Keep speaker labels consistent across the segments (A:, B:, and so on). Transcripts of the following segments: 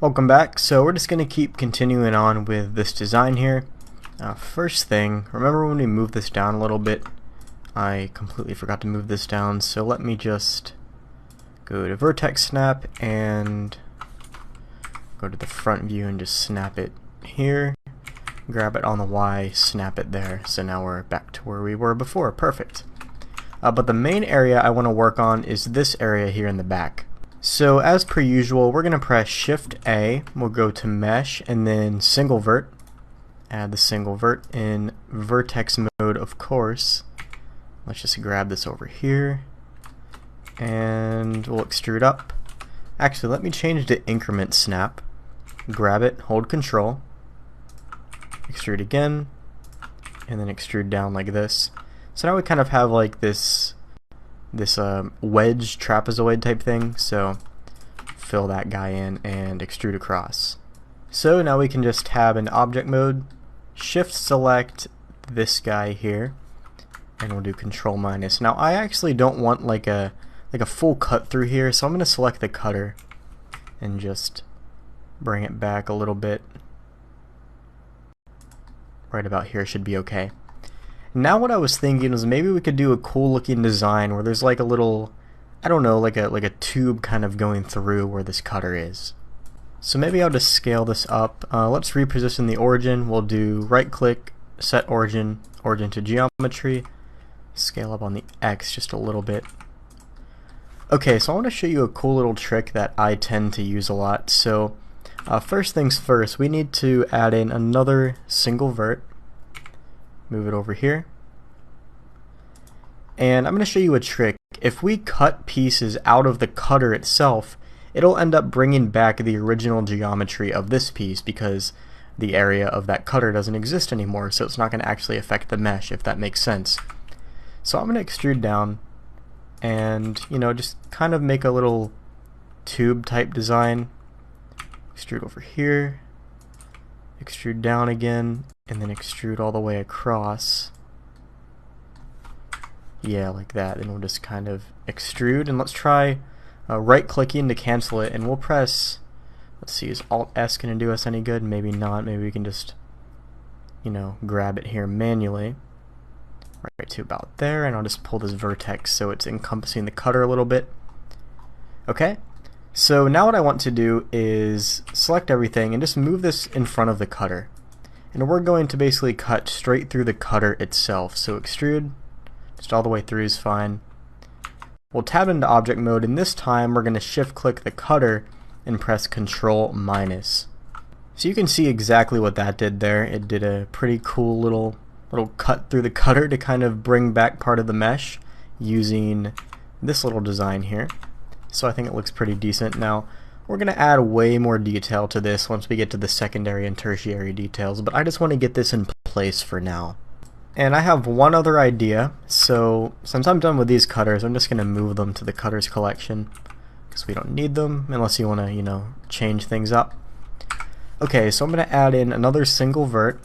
A: Welcome back. So we're just going to keep continuing on with this design here. First thing, remember when we moved this down a little bit, I completely forgot to move this down, so let me just go to vertex snap and go to the front view and just snap it here, grab it on the Y, snap it there. So now we're back to where we were before. Perfect. But the main area I want to work on is this area here in the back. So as per usual, we're going to press Shift A, we'll go to Mesh and then Single Vert. Add the single vert in vertex mode, of course. Let's just grab this over here and we'll extrude up. Actually, let me change to increment snap. Grab it, hold Control, extrude again, and then extrude down like this. So now we kind of have like this wedge trapezoid type thing, so fill that guy in and extrude across. So now we can just tab in object mode, shift select this guy here, and we'll do Control minus. Now I actually don't want like a full cut through here, so I'm going to select the cutter and just bring it back a little bit. Right about here should be okay. Now what I was thinking was maybe we could do a cool looking design where there's like a little, I don't know, like a tube kind of going through where this cutter is. So maybe I'll just scale this up. Let's reposition the origin. We'll do right click, set origin, origin to geometry, scale up on the X just a little bit. Okay, so I want to show you a cool little trick that I tend to use a lot. So first things first, we need to add in another single vert. Move it over here. And I'm going to show you a trick. If we cut pieces out of the cutter itself, it'll end up bringing back the original geometry of this piece because the area of that cutter doesn't exist anymore, so it's not going to actually affect the mesh, if that makes sense. So I'm going to extrude down and, you know, just kind of make a little tube type design. Extrude over here, extrude down again, and then extrude all the way across. Yeah, like that. Then we'll just kind of extrude, and let's try right clicking to cancel it, and we'll press, let's see, is Alt S going to do us any good? Maybe not. Maybe we can just, you know, grab it here manually. Right to about there, and I'll just pull this vertex so it's encompassing the cutter a little bit. Okay, so now what I want to do is select everything and just move this in front of the cutter. And we're going to basically cut straight through the cutter itself. So extrude, just all the way through is fine. We'll tab into object mode, and this time we're going to shift click the cutter and press Control minus. So you can see exactly what that did there. It did a pretty cool little cut through the cutter to kind of bring back part of the mesh using this little design here. So I think it looks pretty decent. Now we're going to add way more detail to this once we get to the secondary and tertiary details, but I just want to get this in place for now. And I have one other idea. So since I'm done with these cutters, I'm just going to move them to the cutters collection because we don't need them unless you want to, you know, change things up. Okay, so I'm going to add in another single vert,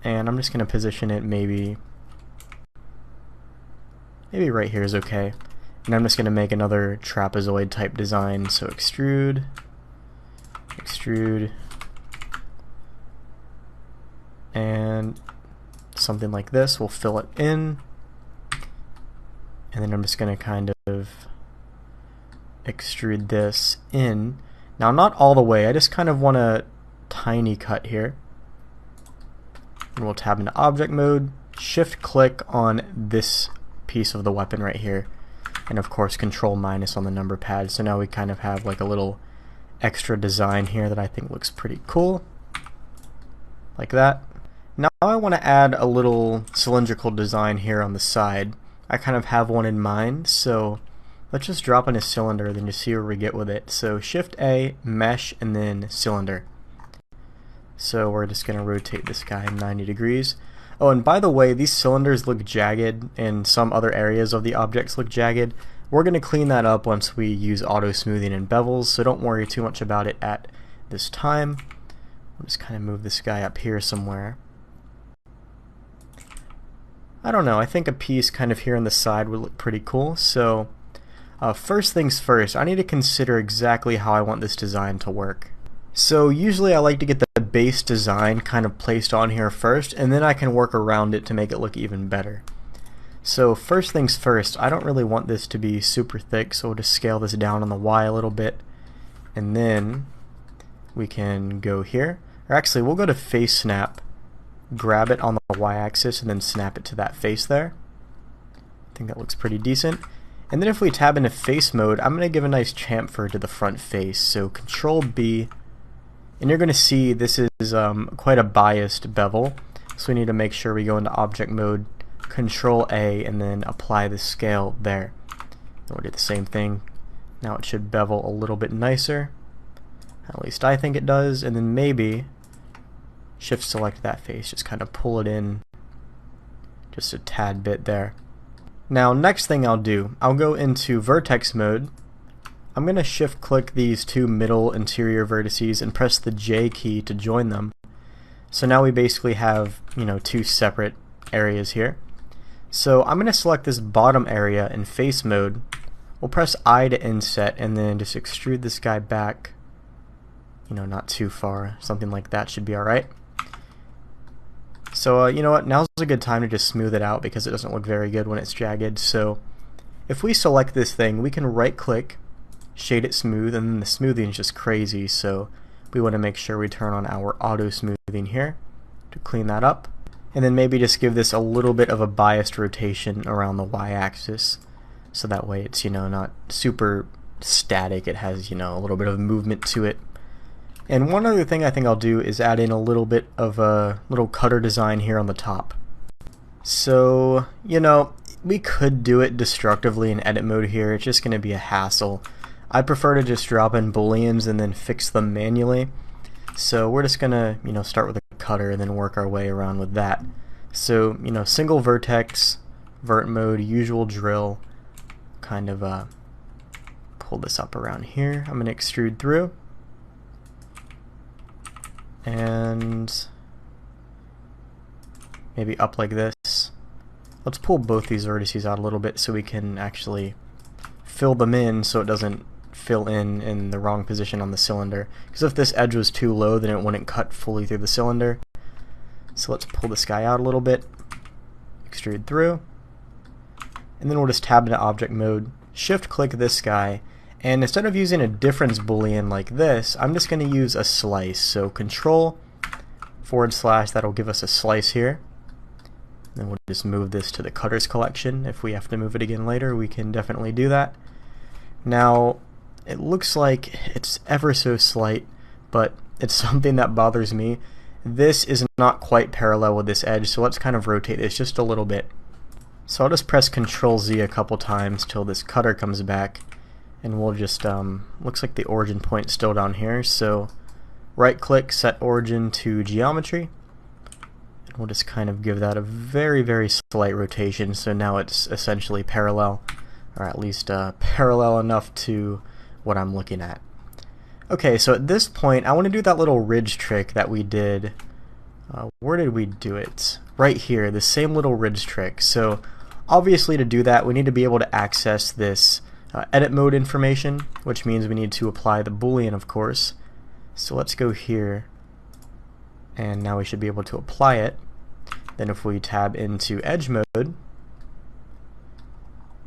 A: and I'm just going to position it maybe right here is okay. And I'm just going to make another trapezoid type design. So extrude, extrude, and something like this. We'll fill it in, and then I'm just going to kind of extrude this in. Now not all the way, I just kind of want a tiny cut here. And we'll tab into object mode, shift click on this piece of the weapon right here, and of course Control minus on the number pad. So now we kind of have like a little extra design here that I think looks pretty cool, like that. Now I want to add a little cylindrical design here on the side. I kind of have one in mind, so let's just drop in a cylinder, then just see where we get with it. So Shift A, mesh, and then cylinder. So we're just going to rotate this guy 90 degrees. Oh, and by the way, these cylinders look jagged and some other areas of the objects look jagged. We're going to clean that up once we use auto smoothing and bevels, so don't worry too much about it at this time. I'll just kind of move this guy up here somewhere. I don't know, I think a piece kind of here on the side would look pretty cool, so First things first, I need to consider exactly how I want this design to work. So usually I like to get the base design kind of placed on here first, and then I can work around it to make it look even better. So first things first, I don't really want this to be super thick, so we'll just scale this down on the Y a little bit, and then we can go here, or actually we'll go to face snap, grab it on the Y-axis, and then snap it to that face there. I think that looks pretty decent. And then if we tab into face mode, I'm going to give a nice chamfer to the front face, so Control B, and you're going to see this is quite a biased bevel, so we need to make sure we go into object mode, Control A, and then apply the scale there. And we'll do the same thing. Now it should bevel a little bit nicer, at least I think it does, and then maybe shift select that face, just kind of pull it in just a tad bit there. Now next thing I'll do, I'll go into vertex mode. I'm going to shift click these two middle interior vertices and press the J key to join them. So now we basically have, two separate areas here. So I'm going to select this bottom area in face mode. We'll press I to inset and then just extrude this guy back, not too far. Something like that should be alright. So you know what, now's a good time to just smooth it out because it doesn't look very good when it's jagged. So if we select this thing, we can right click, shade it smooth, and then the smoothing is just crazy, so we want to make sure we turn on our auto smoothing here to clean that up, and then maybe just give this a little bit of a biased rotation around the Y-axis, so that way it's not super static, it has a little bit of movement to it. And one other thing I think I'll do is add in a little bit of a little cutter design here on the top. So we could do it destructively in edit mode here, it's just going to be a hassle. I prefer to just drop in booleans and then fix them manually. So we're just gonna, start with a cutter and then work our way around with that. So, single vertex, vert mode, usual drill, kind of pull this up around here. I'm gonna extrude through. And maybe up like this. Let's pull both these vertices out a little bit so we can actually fill them in so it doesn't fill in the wrong position on the cylinder, because if this edge was too low then it wouldn't cut fully through the cylinder. So let's pull this guy out a little bit, extrude through, and then we'll just tab into object mode, shift click this guy, and instead of using a difference boolean like this, I'm just going to use a slice. So Control / that'll give us a slice here. Then we'll just move this to the cutters collection. If we have to move it again later, we can definitely do that. Now it looks like it's ever so slight, but it's something that bothers me. This is not quite parallel with this edge, so let's kind of rotate this just a little bit. So I'll just press Control Z a couple times till this cutter comes back, and we'll just, looks like the origin point is still down here, so right click, set origin to geometry, and we'll just kind of give that a very, very slight rotation, so now it's essentially parallel, or at least parallel enough to what I'm looking at. Okay, so at this point I want to do that little ridge trick that we did. Where did we do it? Right here, the same little ridge trick. So obviously to do that we need to be able to access this edit mode information, which means we need to apply the boolean, of course. So let's go here, and now we should be able to apply it. Then if we tab into edge mode,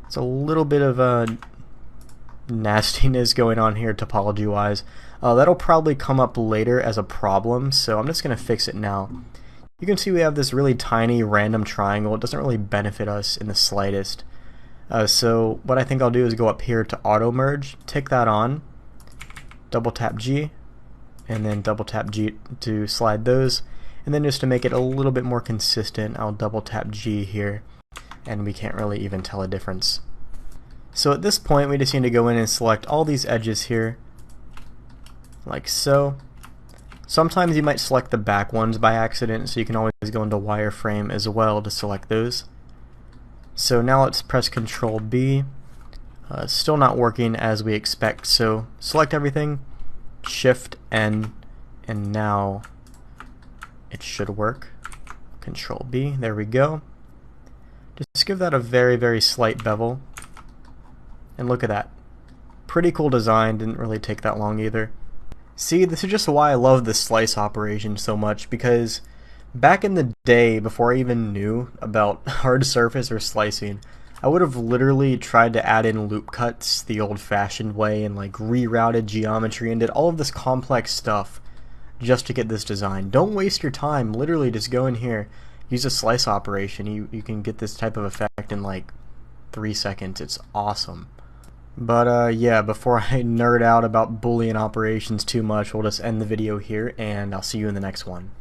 A: it's a little bit of a nastiness going on here topology wise. That'll probably come up later as a problem, so I'm just going to fix it now. You can see we have this really tiny random triangle. It doesn't really benefit us in the slightest. So what I think I'll do is go up here to auto merge, tick that on, double tap G, and then double tap G to slide those, and then just to make it a little bit more consistent, I'll double tap G here, and we can't really even tell a difference. So at this point we just need to go in and select all these edges here, like so. Sometimes you might select the back ones by accident, so you can always go into wireframe as well to select those. So now let's press Control B. Still not working as we expect, so select everything, Shift N, and now it should work. Control B, there we go. Just give that a very, very slight bevel. And look at that. Pretty cool design, didn't really take that long either. See, this is just why I love this slice operation so much, because back in the day, before I even knew about hard surface or slicing, I would have literally tried to add in loop cuts the old-fashioned way and like rerouted geometry and did all of this complex stuff just to get this design. Don't waste your time. Literally just go in here, use a slice operation. You can get this type of effect in like 3 seconds. It's awesome. But yeah, before I nerd out about Boolean operations too much, we'll just end the video here, and I'll see you in the next one.